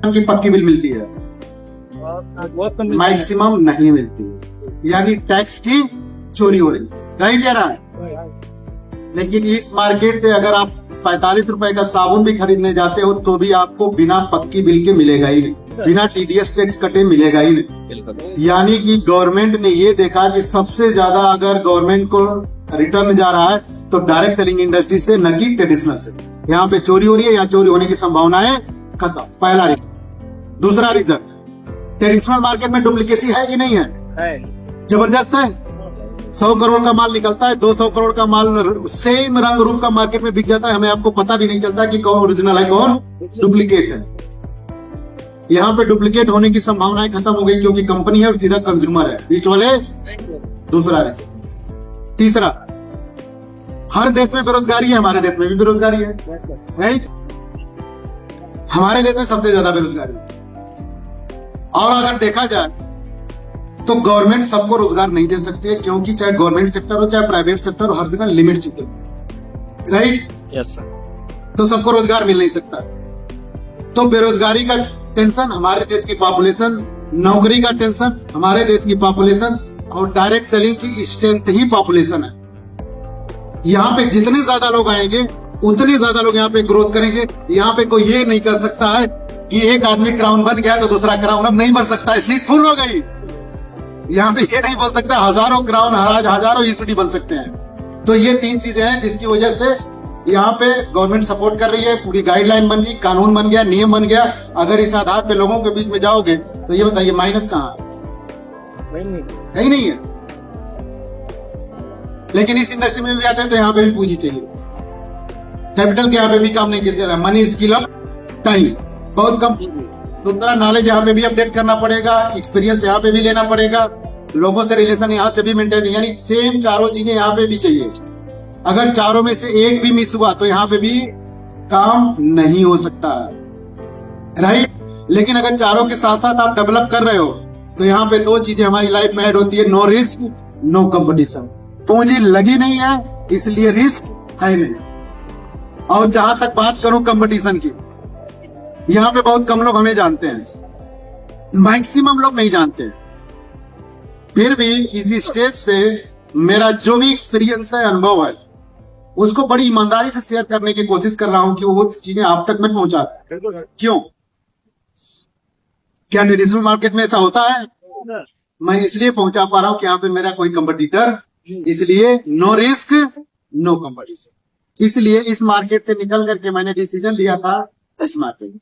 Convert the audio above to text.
की पक्की बिल मिलती है, मैक्सिमम नहीं मिलती है, यानी टैक्स की चोरी हो रही है, राइट या रॉन्ग। लेकिन इस मार्केट से अगर आप 45 रुपए का साबुन भी खरीदने जाते हो तो भी आपको बिना पक्की बिल के मिलेगा ही नहीं, बिना टीडीएस टैक्स कटे मिलेगा ही नहीं। यानी कि गवर्नमेंट ने ये देखा कि सबसे ज्यादा अगर गवर्नमेंट को रिटर्न जा रहा है तो डायरेक्ट सेलिंग इंडस्ट्री से, न कि ट्रेडिशनल से। यहाँ पे चोरी हो रही है, यहाँ चोरी होने की संभावनाएं खत्म, पहला रीजन। दूसरा रीजन, ट्रेडिशनल मार्केट में डुप्लीकेसी है कि नहीं है? जबरदस्त है। 100 करोड़ का माल निकलता है, 200 करोड़ का माल सेम रंग रूप का मार्केट में बिक जाता है, हमें आपको पता भी नहीं चलता कि कौन ओरिजिनल है कौन डुप्लीकेट है। यहाँ पे डुप्लीकेट होने की संभावनाएं खत्म हो गई क्योंकि कंपनी है और सीधा कंज्यूमर है, बीच वाले। दूसरा रीजन। तीसरा, हर देश में बेरोजगारी है, हमारे देश में भी बेरोजगारी है, राइट। हमारे देश में सबसे ज्यादा बेरोजगारी है। और अगर देखा जाए तो गवर्नमेंट सबको रोजगार नहीं दे सकती है, क्योंकि चाहे गवर्नमेंट सेक्टर हो चाहे प्राइवेट सेक्टर हो, हर जगह limit system, right. Yes sir. तो सबको रोजगार मिल नहीं सकता। तो बेरोजगारी का टेंशन हमारे देश की पॉपुलेशन, नौकरी का टेंशन हमारे देश की पॉपुलेशन, और डायरेक्ट सेलिंग की स्ट्रेंथ ही पॉपुलेशन है। यहाँ पे जितने ज्यादा लोग आएंगे उतने ज्यादा लोग यहाँ पे ग्रोथ करेंगे। यहाँ पे कोई ये नहीं कर सकता है कि एक आदमी क्राउन बन गया तो दूसरा क्राउन अब नहीं बन सकता है, सीट फुल हो गई। यहाँ पे ये नहीं बोल सकता हजारों क्राउन, हजारों ईसीडी बन सकते हैं। तो ये 3 चीजें हैं जिसकी वजह से यहाँ पे गवर्नमेंट सपोर्ट कर रही है, पूरी गाइडलाइन बन गई, कानून बन गया, नियम बन गया। अगर इस आधार पे लोगों के बीच में जाओगे तो ये बताइए माइनस कहाँ है? कहीं नहीं है। लेकिन इस इंडस्ट्री में भी आते हैं तो यहाँ पे भी पूंजी चाहिए, कैपिटल के यहाँ पे भी काम नहीं किया जा रहा। मनी, स्किल अप, टाइम, बहुत कम पूंजी। तो तरह नॉलेज यहाँ पे भी अपडेट करना पड़ेगा, एक्सपीरियंस यहाँ पे भी लेना पड़ेगा, लोगों से रिलेशन यहाँ से भी मेंटेन, यानी सेम चारों चीजें यहाँ पे भी चाहिए। अगर चारों में से एक भी मिस हुआ तो यहाँ पे भी काम नहीं हो सकता, राइट। लेकिन अगर चारों के साथ साथ आप डेवलप कर रहे हो तो यहाँ पे 2 चीजें हमारी लाइफ में ऐड होती है, नो रिस्क नो कंपटीशन। पूंजी लगी नहीं है इसलिए रिस्क है नहीं। और जहां तक बात करूं कंपटीशन की, यहाँ पे बहुत कम लोग हमें जानते हैं, मैक्सिमम लोग नहीं जानते हैं। फिर भी इसी स्टेज से मेरा जो भी एक्सपीरियंस है, अनुभव है, उसको बड़ी ईमानदारी से शेयर करने की कोशिश कर रहा हूं कि वो चीजें आप तक मैं पहुंचा। क्यों? क्या ट्रेडिशनल मार्केट में ऐसा होता है? मैं इसलिए पहुंचा पा रहा हूं कि यहाँ पे मेरा कोई कंपटीटर, इसलिए नो रिस्क नो कंपटीशन। इसलिए इस मार्केट से निकल करके मैंने डिसीजन लिया था इस मार्केट में।